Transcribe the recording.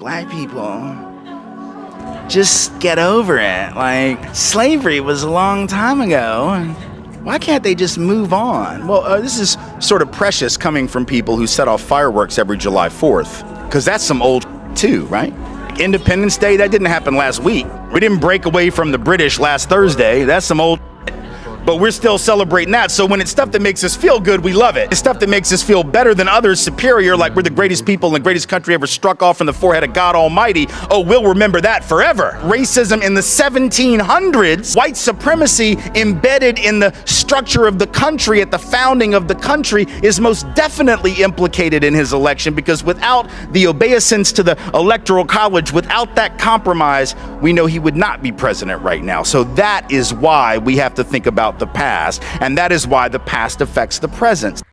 Black people, just get over it. Like, slavery was a long time ago. Why can't they just move on? Well, this is sort of precious coming from people who set off fireworks every July 4th, because that's some old too, right? Independence Day, that didn't happen last week. We didn't break away from the British last Thursday. That's some old, but we're still celebrating that. So when it's stuff that makes us feel good, we love it. It's stuff that makes us feel better than others, superior, like we're the greatest people in the greatest country ever struck off from the forehead of God Almighty. Oh, we'll remember that forever. Racism in the 1700s, white supremacy embedded in the structure of the country at the founding of the country is most definitely implicated in his election, because without the obeisance to the Electoral College, without that compromise, we know he would not be president right now. So that is why we have to think about the past, and that is why the past affects the present.